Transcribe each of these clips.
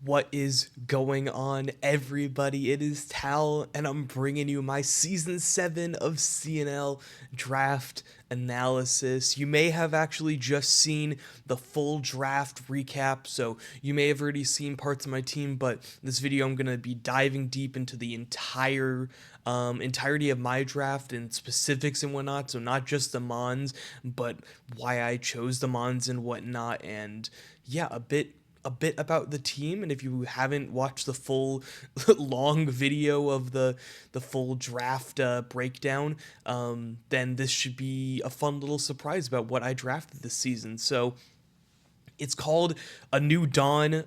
What is going on, everybody? It is Tal, and I'm bringing you my Season 7 of CNL draft analysis. You may have actually just seen the full draft recap, so you may have already seen parts of my team, but this video I'm going to be diving deep into the entirety of my draft and specifics and whatnot, so not just the Mons, but why I chose the Mons and whatnot, and yeah, a bit about the team. And if you haven't watched the full long video of the full draft breakdown, then this should be a fun little surprise about what I drafted this season. So it's called A New Dawn.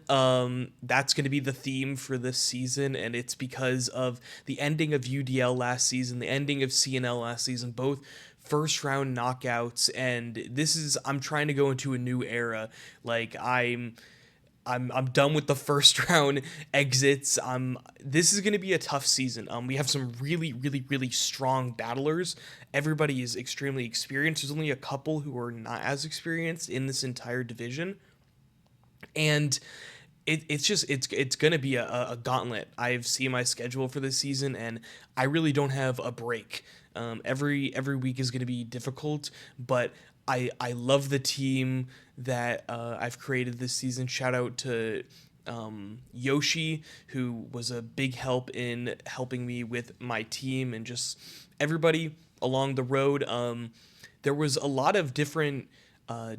That's going to be the theme for this season, and it's because of the ending of UDL last season, the ending of CNL last season, both first round knockouts, and I'm trying to go into a new era. Like I'm done with the first round exits. This is going to be a tough season. We have some really strong battlers. Everybody is extremely experienced. There's only a couple who are not as experienced in this entire division, and it's gonna be a gauntlet. I've seen my schedule for this season, and I really don't have a break. Every week is gonna be difficult, but I love the team that I've created this season. Shout out to Yoshi, who was a big help in helping me with my team and just everybody along the road. There was a lot of different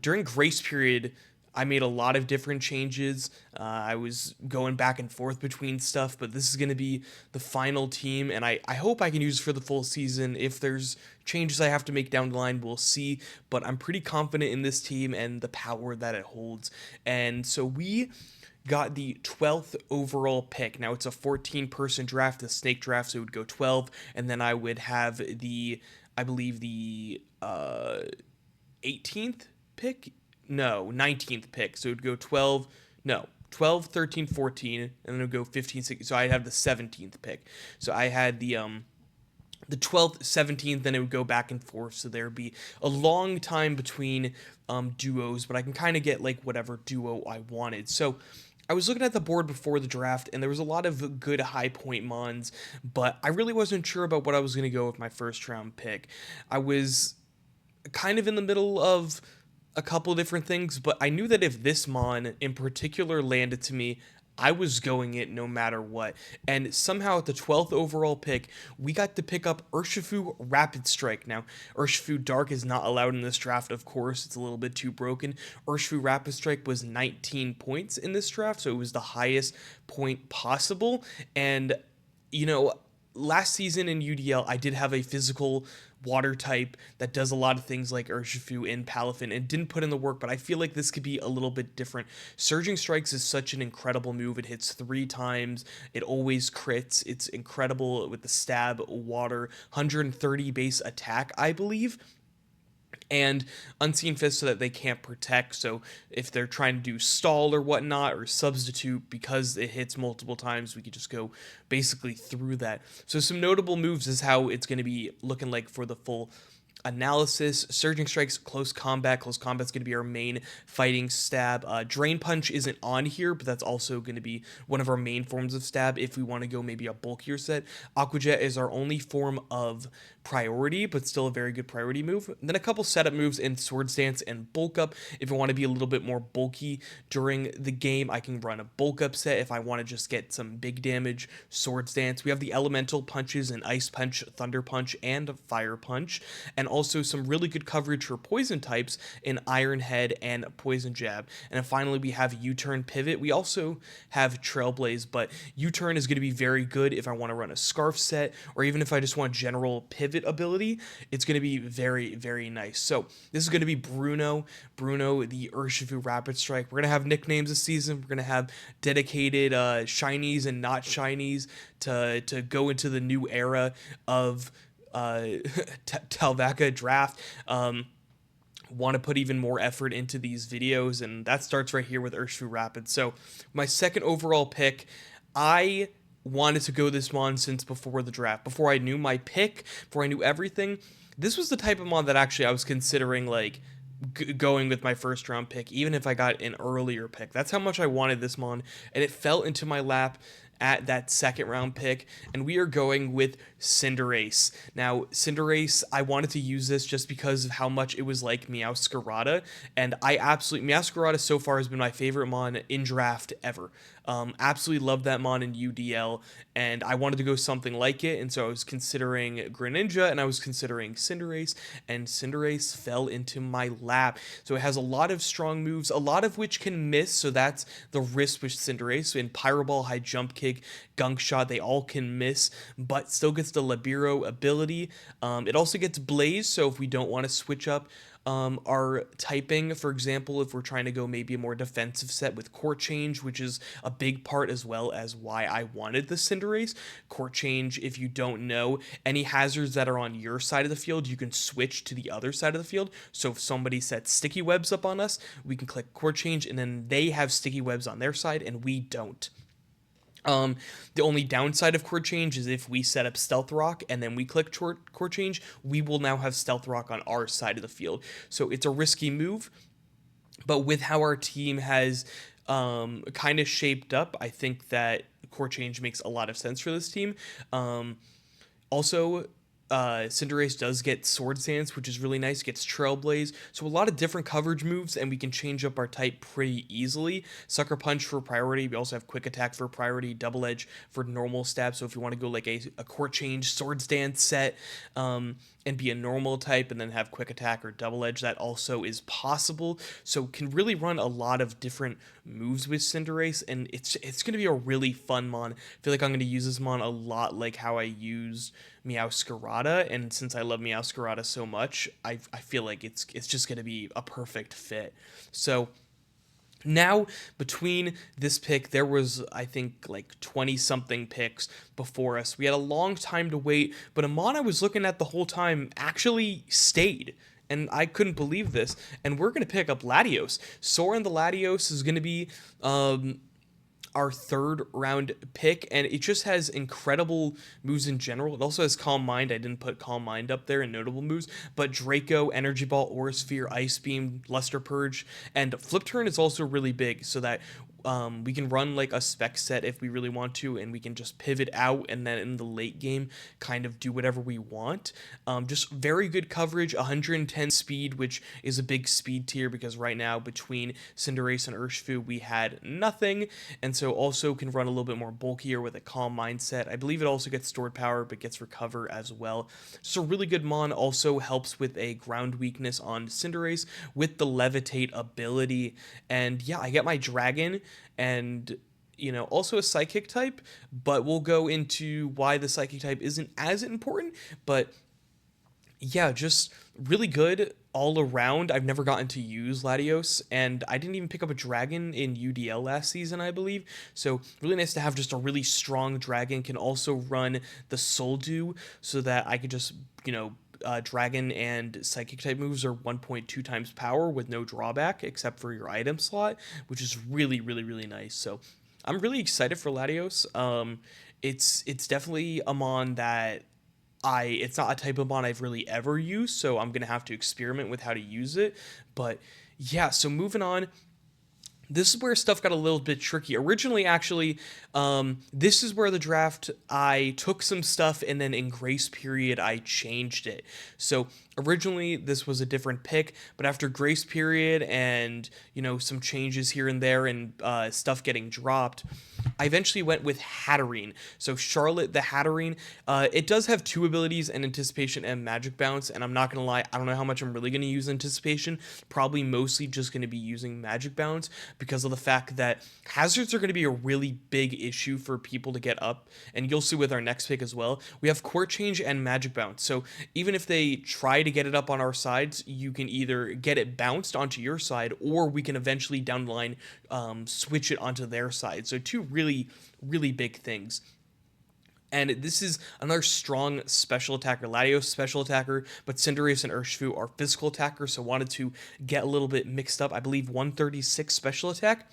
during grace period. I made a lot of different changes. I was going back and forth between stuff, but this is going to be the final team, and I hope I can use it for the full season. If there's changes I have to make down the line, we'll see, but I'm pretty confident in this team and the power that it holds. And so we got the 12th overall pick. Now it's a 14-person draft, the snake draft, so it would go 12, and then I would have I believe the 18th pick? No, 19th pick. So it would go 12, no, 12, 13, 14, and then it would go 15, 16. So I'd have the 17th pick. So I had the 12th, 17th, then it would go back and forth. So there would be a long time between duos, but I can kind of get like whatever duo I wanted. So I was looking at the board before the draft, and there was a lot of good high point mons, but I really wasn't sure about what I was going to go with my first round pick. I was kind of in the middle of a couple different things, but I knew that if this mon in particular landed to me, I was going it no matter what. And somehow at the 12th overall pick, we got to pick up Urshifu Rapid Strike. Now, Urshifu Dark is not allowed in this draft, of course. It's a little bit too broken. Urshifu Rapid Strike was 19 points in this draft, so it was the highest point possible. And, you know, last season in UDL, I did have a physical water type that does a lot of things like Urshifu and Palafin and didn't put in the work, but I feel like this could be a little bit different. Surging Strikes is such an incredible move. It hits 3 times. It always crits. It's incredible with the stab, water, 130 base attack, I believe, and Unseen Fist so that they can't protect. So if they're trying to do stall or whatnot or substitute because it hits multiple times, we could just go basically through that. So some notable moves is how it's going to be looking like for the full analysis. Surging Strikes, close combat. Close combat's going to be our main fighting stab. Drain Punch isn't on here, but that's also going to be one of our main forms of stab if we want to go maybe a bulkier set. Aqua Jet is our only form of priority, but still a very good priority move. And then a couple setup moves in Sword Stance and Bulk Up. If I want to be a little bit more bulky during the game, I can run a Bulk Up set. If I want to just get some big damage, Sword Stance. We have the Elemental Punches and Ice Punch, Thunder Punch, and Fire Punch. And also some really good coverage for poison types in Iron Head and Poison Jab. And then finally, we have U-Turn Pivot. We also have Trailblaze, but U-Turn is going to be very good if I want to run a Scarf set, or even if I just want general pivot ability. It's going to be very nice. So this is going to be Bruno, the Urshifu Rapid Strike. We're going to have nicknames this season. We're going to have dedicated shinies and not shinies to go into the new era of Talvaca draft. Want to put even more effort into these videos, and that starts right here with Urshifu Rapid. So my second overall pick, I wanted to go this mon since before the draft, before I knew my pick, before I knew everything. This was the type of mon that actually I was considering like going with my first round pick, even if I got an earlier pick. That's how much I wanted this Mon, and it fell into my lap at that second round pick, and we are going with Cinderace. Now, Cinderace, I wanted to use this just because of how much it was like Meowscarada, and I absolutely, Meowscarada so far has been my favorite Mon in draft ever. Absolutely love that Mon in UDL, and I wanted to go something like it, and so I was considering Greninja, and I was considering Cinderace, and Cinderace fell into my lap. So it has a lot of strong moves, a lot of which can miss, so that's the risk with Cinderace. So in Pyro Ball, High Jump Kick, Gunk Shot, they all can miss, but still gets the Libero ability. It also gets Blaze, so if we don't want to switch up our typing, for example, if we're trying to go maybe a more defensive set with Court Change, which is a big part as well as why I wanted the Cinderace. Court Change, if you don't know, any hazards that are on your side of the field, you can switch to the other side of the field. So if somebody sets sticky webs up on us, we can click Court Change, and then they have sticky webs on their side and we don't. The only downside of Chord Change is if we set up Stealth Rock and then we click Chord Change, we will now have Stealth Rock on our side of the field. So it's a risky move, but with how our team has kind of shaped up, I think that Chord Change makes a lot of sense for this team. Also, Cinderace does get Sword Dance, which is really nice. Gets Trailblaze, so a lot of different coverage moves, and we can change up our type pretty easily. Sucker Punch for priority. We also have Quick Attack for priority. Double Edge for normal stab. So if you want to go like a Court Change, Swords Dance set, and be a normal type, and then have Quick Attack or Double Edge, that also is possible. So can really run a lot of different moves with Cinderace, and it's going to be a really fun Mon. I feel like I'm going to use this Mon a lot like how I used Meowscarada, and since I love Meowscarada so much, I feel like it's just going to be a perfect fit. So now, between this pick, there was, I think, like 20-something picks before us. We had a long time to wait, but a Mon I was looking at the whole time actually stayed. And I couldn't believe this. And we're going to pick up Latios. Soren the Latios is going to be our third round pick, and it just has incredible moves in general. It also has Calm Mind. I didn't put Calm Mind up there in notable moves, but Draco, Energy Ball, Aura Sphere, Ice Beam, Luster Purge, and Flip Turn is also really big, so that we can run like a spec set if we really want to, and we can just pivot out and then in the late game kind of do whatever we want. Just very good coverage, 110 speed, which is a big speed tier because right now between Cinderace and Urshifu we had nothing, and so also can run a little bit more bulkier with a Calm Mindset. I believe it also gets stored power but gets recover as well. Just a really good Mon. Also helps with a ground weakness on Cinderace with the Levitate ability, and yeah, I get my Dragon, and also a psychic type, but we'll go into why the psychic type isn't as important. But yeah, just really good all around. I've never gotten to use Latios, and I didn't even pick up a dragon in UDL last season, I believe. So really nice to have just a really strong dragon. Can also run the Soul Dew so that I could just, dragon and psychic type moves are 1.2 times power with no drawback except for your item slot, which is really, really, really nice. So I'm really excited for Latios. It's definitely a Mon that it's not a type of Mon I've really ever used, so I'm gonna have to experiment with how to use it. But yeah, so moving on. This is where stuff got a little bit tricky. Originally, actually, this is where the draft, I took some stuff and then in grace period, I changed it. So originally, this was a different pick, but after grace period and, some changes here and there and stuff getting dropped, I eventually went with Hatterene. So Charlotte the Hatterene, it does have two abilities, and Anticipation and Magic Bounce, and I'm not going to lie, I don't know how much I'm really going to use Anticipation. Probably mostly just going to be using Magic Bounce because of the fact that hazards are going to be a really big issue for people to get up, and you'll see with our next pick as well. We have Court Change and Magic Bounce, so even if they try to get it up on our sides, you can either get it bounced onto your side, or we can eventually down the line switch it onto their side. So two really, really big things. And this is another strong special attacker. Latios special attacker, but Cinderace and Urshifu are physical attackers, so wanted to get a little bit mixed up. I believe 136 special attack.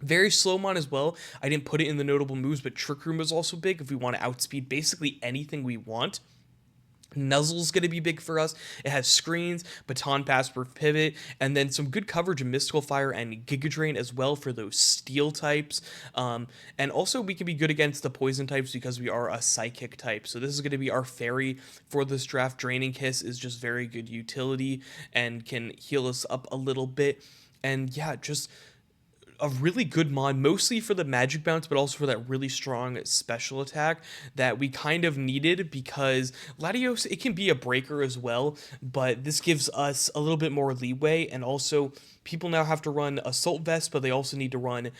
Very slow Mon as well. I didn't put it in the notable moves, but Trick Room is also big if we want to outspeed basically anything we want. Nuzzle's going to be big for us. It has screens, baton pass for pivot, and then some good coverage of Mystical Fire and Giga Drain as well for those steel types. And also, we can be good against the poison types because we are a psychic type. So, this is going to be our fairy for this draft. Draining Kiss is just very good utility and can heal us up a little bit. And yeah, just a really good mod, mostly for the magic bounce, but also for that really strong special attack that we kind of needed because Latios, it can be a breaker as well, but this gives us a little bit more leeway. And also, people now have to run Assault Vest, but they also need to run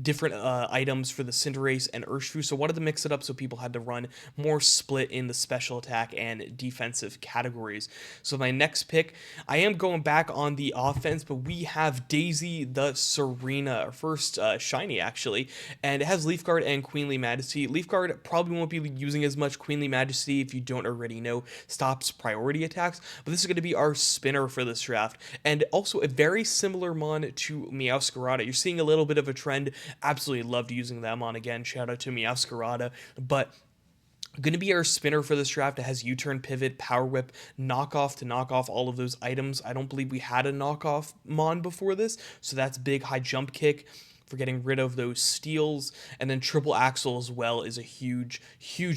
different items for the Cinderace and Urshifu, so wanted to mix it up so people had to run more split in the special attack and defensive categories. So my next pick, I am going back on the offense, but we have Daisy the Serena, our first shiny actually, and it has Leaf Guard and Queenly Majesty. Leaf Guard probably won't be using as much. Queenly Majesty, if you don't already know, stops priority attacks, but this is going to be our spinner for this draft, and also a very similar mon to Meowscarada. You're seeing a little bit of a trend. Absolutely loved using them on again. Shout out to Meowscarada. But going to be our spinner for this draft. It has U-turn, pivot, power whip, knockoff to knock off all of those items. I don't believe we had a knockoff mon before this, so that's big. High jump kick for getting rid of those steals, and then triple axle as well is a huge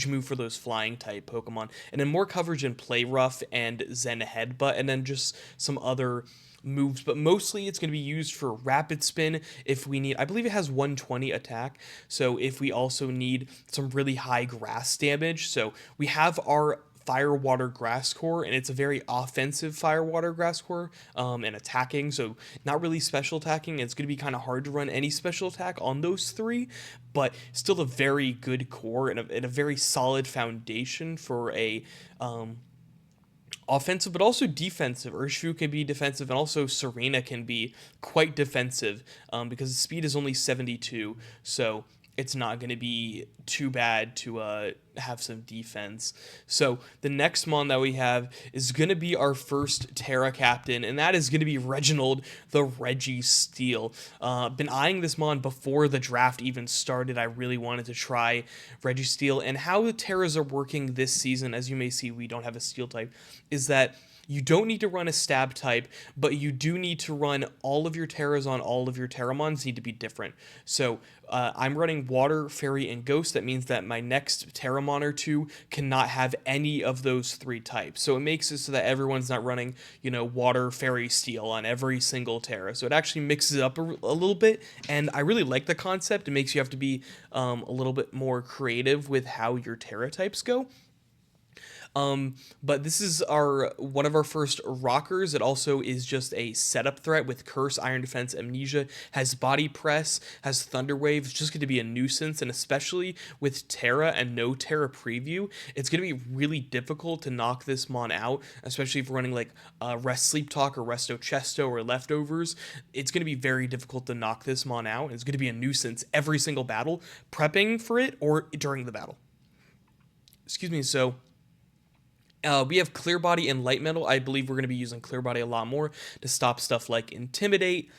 move for those flying type Pokemon. And then more coverage in Play Rough and Zen Headbutt, and then just some other moves, but mostly it's going to be used for rapid spin if we need. I believe it has 120 attack, so if we also need some really high grass damage. So we have our fire water grass core, and it's a very offensive fire water grass core, and attacking, so not really special attacking. It's going to be kind of hard to run any special attack on those three, but still a very good core and a very solid foundation for a offensive, but also defensive. Urshifu can be defensive, and also Serena can be quite defensive, because the speed is only 72, so it's not going to be too bad to have some defense. So the next mon that we have is going to be our first Terra captain, and that is going to be Reginald the Registeel. Been eyeing this mon before the draft even started. I really wanted to try Registeel, and how the Terras are working this season, as you may see, we don't have a steel type, is that you don't need to run a stab type, but you do need to run all of your Terras on all of your Terramons need to be different. So I'm running Water, Fairy, and Ghost. That means that my next Terramon or two cannot have any of those three types. So it makes it so that everyone's not running, Water, Fairy, Steel on every single Terra. So it actually mixes it up a little bit, and I really like the concept. It makes you have to be a little bit more creative with how your Terra types go. But this is one of our first rockers. It also is just a setup threat with Curse, Iron Defense, Amnesia, has Body Press, has Thunder Wave. It's just going to be a nuisance, and especially with Terra and no Terra preview, it's going to be really difficult to knock this mon out, especially if we're running like Rest Sleep Talk or Resto Chesto or Leftovers. It's going to be very difficult to knock this mon out, and it's going to be a nuisance every single battle, prepping for it or during the battle. Excuse me, so we have Clear Body and Light Metal. I believe we're going to be using Clear Body a lot more to stop stuff like Intimidate,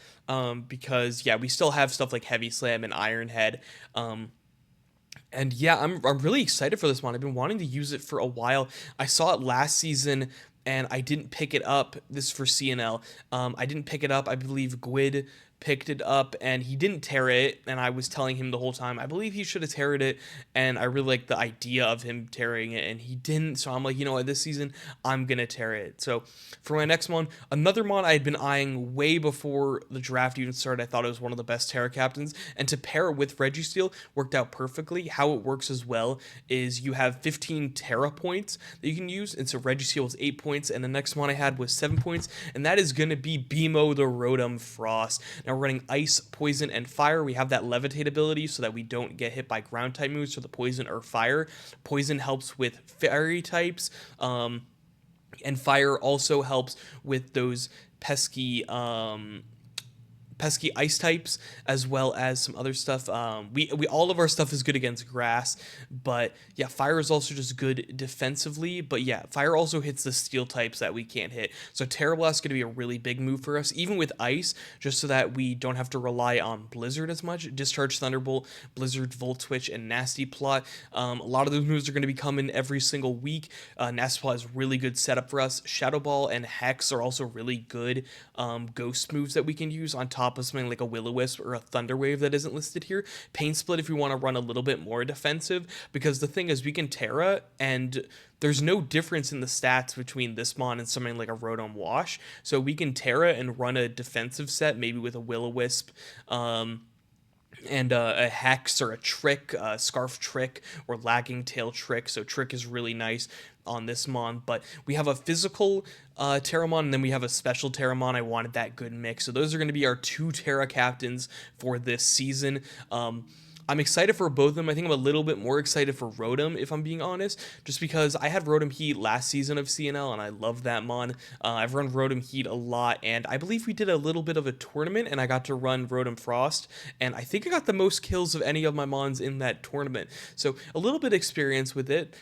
because, yeah, we still have stuff like Heavy Slam and Iron Head. And yeah, I'm really excited for this one. I've been wanting to use it for a while. I saw it last season, and I didn't pick it up. This is for CNL. I didn't pick it up. I believe Gwyd picked it up, and he didn't tear it, and I was telling him the whole time I believe he should have teared it, and I really like the idea of him tearing it, and he didn't. So I'm like, you know what, this season I'm gonna tear it. So for my next mon, another mon I had been eyeing way before the draft even started. I thought it was one of the best Terra captains, and to pair it with Registeel worked out perfectly. How it works as well is you have 15 Terra points that you can use, and so Registeel was 8 points, and the next one I had was 7 points, and that is gonna be Beemo the Rotom Frost. Now we're running Ice, Poison, and Fire. We have that Levitate ability so that we don't get hit by ground type moves for the Poison or Fire. Poison helps with Fairy types, and Fire also helps with those pesky pesky ice types as well as some other stuff. We all of our stuff is good against grass, but yeah, fire is also just good defensively. But yeah, fire also hits the steel types that we can't hit. So Terra Blast is going to be a really big move for us, even with ice, just so that we don't have to rely on Blizzard as much. Discharge Thunderbolt, Blizzard, Volt Switch, and Nasty Plot. A lot of those moves are going to be coming every single week. Nasty Plot is really good setup for us. Shadow Ball and Hex are also really good ghost moves that we can use on top of something like a Will-O-Wisp or a Thunder Wave that isn't listed here. Pain Split if we want to run a little bit more defensive, because the thing is we can Terra and there's no difference in the stats between this mon and something like a Rotom Wash. So we can Terra and run a defensive set, maybe with a Will-O-Wisp, and a Hex or a Trick, Scarf Trick, or Lagging Tail Trick. So Trick is really nice on this mon, but we have a physical Terramon, and then we have a special Terramon. I wanted that good mix. So those are going to be our 2 Terra captains for this season. I'm excited for both of them. I think I'm a little bit more excited for Rotom, if I'm being honest, just because I had Rotom Heat last season of CNL, and I love that mon. I've run Rotom Heat a lot, and I believe we did a little bit of a tournament, and I got to run Rotom Frost, and I think I got the most kills of any of my mons in that tournament. So a little bit of experience with it.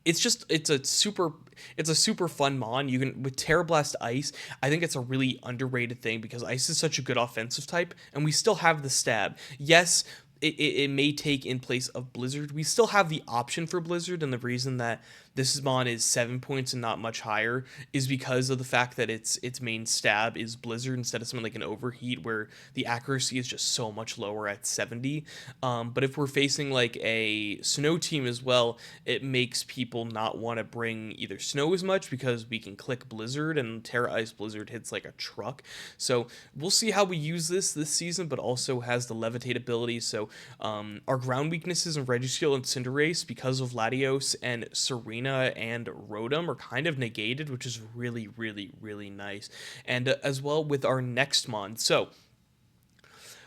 It's a super fun mon. You can with Terra Blast Ice, I think it's a really underrated thing because Ice is such a good offensive type, and we still have the stab. Yes, it may take in place of Blizzard. We still have the option for Blizzard, and the reason that this mon is 7 points and not much higher is because of the fact that its main stab is Blizzard instead of something like an Overheat where the accuracy is just so much lower at 70. But if we're facing like a Snow team as well, it makes people not want to bring either Snow as much because we can click Blizzard, and Terra Ice Blizzard hits like a truck. So we'll see how we use this season, but also has the Levitate ability. So our ground weaknesses in Registeel and Cinderace, because of Latios and Serena and Rotom, are kind of negated, which is really, really, really nice. And as well with our next mon. So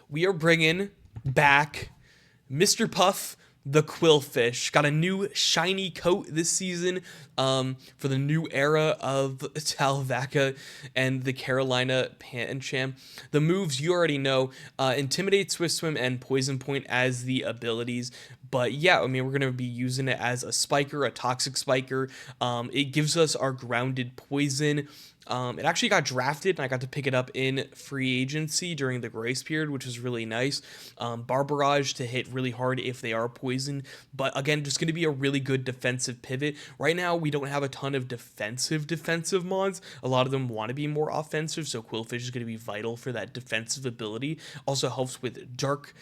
we are bringing back Mr. Puff, the Quillfish. Got a new shiny coat this season for the new era of Talvaca and the Carolina Pancham. The moves you already know, Intimidate, Swift Swim, and Poison Point as the abilities. But yeah, I mean, we're going to be using it as a spiker, a toxic spiker. It gives us our grounded poison. It actually got drafted, and I got to pick it up in free agency during the grace period, which was really nice. Barbarage to hit really hard if they are poisoned, but again, just going to be a really good defensive pivot. Right now, we don't have a ton of defensive mons. A lot of them want to be more offensive, so Quillfish is going to be vital for that defensive ability. Also helps with dark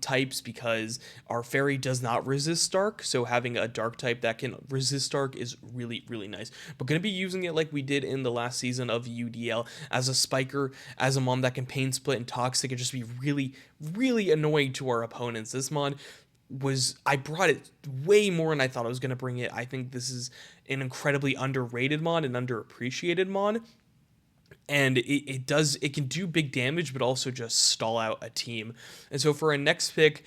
types because our fairy does not resist dark, so having a dark type that can resist dark is really, really nice. But going to be using it like we did in the last season of UDL as a spiker, as a mon that can pain split and toxic, and just be really, really annoying to our opponents. This mon I brought it way more than I thought I was going to bring it. I think this is an incredibly underrated mon and underappreciated mon. And it can do big damage, but also just stall out a team. And so for our next pick,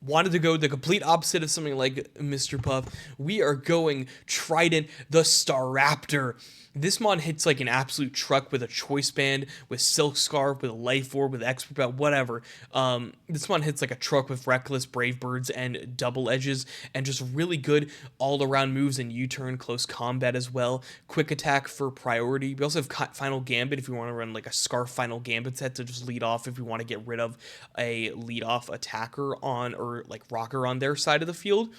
wanted to go the complete opposite of something like Mr. Puff. We are going Trident the Staraptor. This mon hits like an absolute truck with a Choice Band, with Silk Scarf, with a Life Orb, with Expert Belt, whatever. This mon hits like a truck with Reckless, Brave Birds, and Double Edges, and just really good all-around moves and U-turn, close combat as well. Quick Attack for priority. We also have Final Gambit if we want to run like a Scarf Final Gambit set to just lead off if we want to get rid of a lead-off attacker on, or like rocker on their side of the field.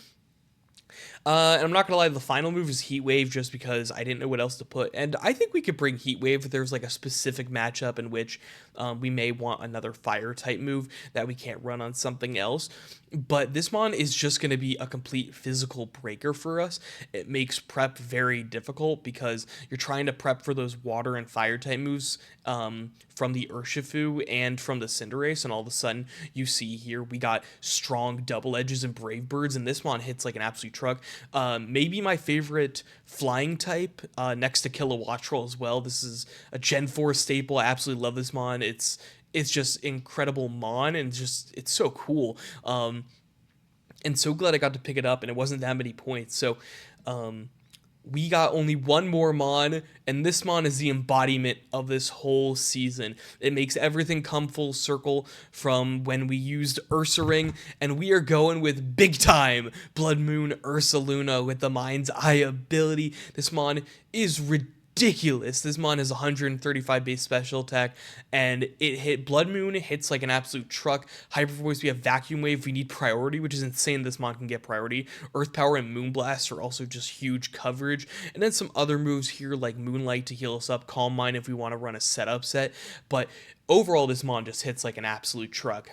And I'm not gonna lie, the final move is Heat Wave just because I didn't know what else to put. And I think we could bring Heat Wave if there's like a specific matchup in which we may want another fire type move that we can't run on something else. But this mon is just going to be a complete physical breaker for us. It makes prep very difficult because you're trying to prep for those water and fire type moves from the Urshifu and from the Cinderace, and all of a sudden you see here we got strong Double Edges and Brave Birds, and this mon hits like an absolute truck. Maybe my favorite flying type next to Kilowattrel as well. This is a Gen 4 staple. I absolutely love this mon. It's just incredible mon, and it's so cool. And so glad I got to pick it up, and it wasn't that many points. So we got only one more Mon, and this Mon is the embodiment of this whole season. It makes everything come full circle from when we used Ursa Ring, and we are going with big time Blood Moon Ursa Luna with the Mind's Eye ability. This Mon is ridiculous. This Mon has 135 base special attack, and it hit Blood Moon. It hits like an absolute truck. Hyper Voice, we have Vacuum Wave. We need priority, which is insane. This Mon can get priority. Earth Power and Moon Blast are also just huge coverage. And then some other moves here like Moonlight to heal us up, Calm Mind if we want to run a setup set. But overall, this Mon just hits like an absolute truck.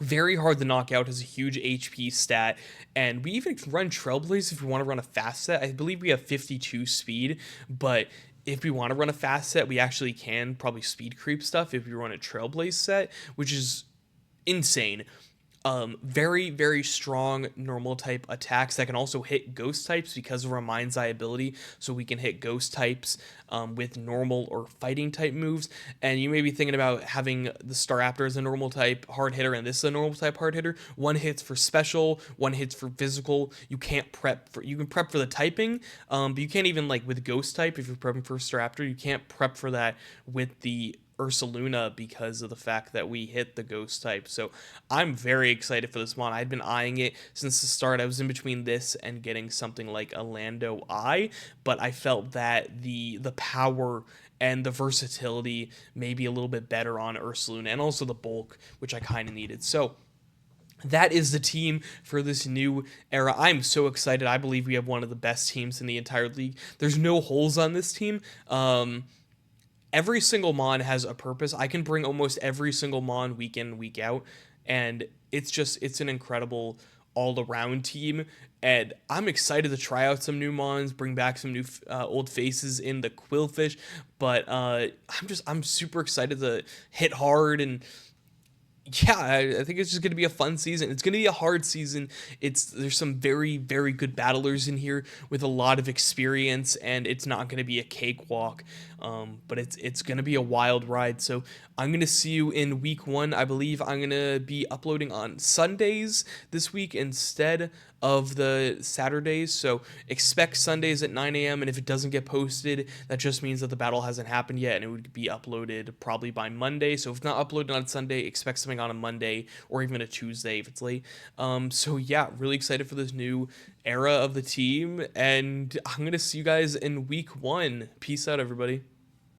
Very hard to knock out, has a huge HP stat, and we even run Trailblaze if we want to run a fast set. I believe we have 52 speed, but if we want to run a fast set, we actually can probably speed creep stuff if we run a Trailblaze set, which is insane. Very, very strong normal type attacks that can also hit ghost types because of our Mind's Eye ability. So we can hit ghost types with normal or fighting type moves. And you may be thinking about having the Staraptor as a normal type hard hitter and this is a normal type hard hitter. One hits for special, one hits for physical. You can't prep for, you can prep for the typing, but you can't even like with ghost type, if you're prepping for Staraptor, you can't prep for that with the Ursa Luna because of the fact that we hit the ghost type. So I'm very excited for this Mon. I'd been eyeing it since the start. I was in between this and getting something like a Lando Eye, but I felt that the power and the versatility may be a little bit better on Ursa Luna, and also the bulk, which I kind of needed. So that is the team for this new era. I'm so excited. I believe we have one of the best teams in the entire league. There's no holes on this team. Every single Mon has a purpose. I can bring almost every single Mon week in, week out, and it's an incredible all-around team, and I'm excited to try out some new Mons, bring back some new old faces in the Quillfish, but I'm super excited to hit hard. And yeah, I think it's just going to be a fun season. It's going to be a hard season. There's some very, very good battlers in here with a lot of experience, and it's not going to be a cakewalk. But it's going to be a wild ride. So I'm going to see you in week 1. I believe I'm going to be uploading on Sundays this week instead of the Saturdays. So expect Sundays at 9 a.m. And if it doesn't get posted, that just means that the battle hasn't happened yet, and it would be uploaded probably by Monday. So if not uploaded on Sunday, expect something on a Monday or even a Tuesday if it's late. So yeah, really excited for this new era of the team, and I'm going to see you guys in week 1. Peace out, everybody.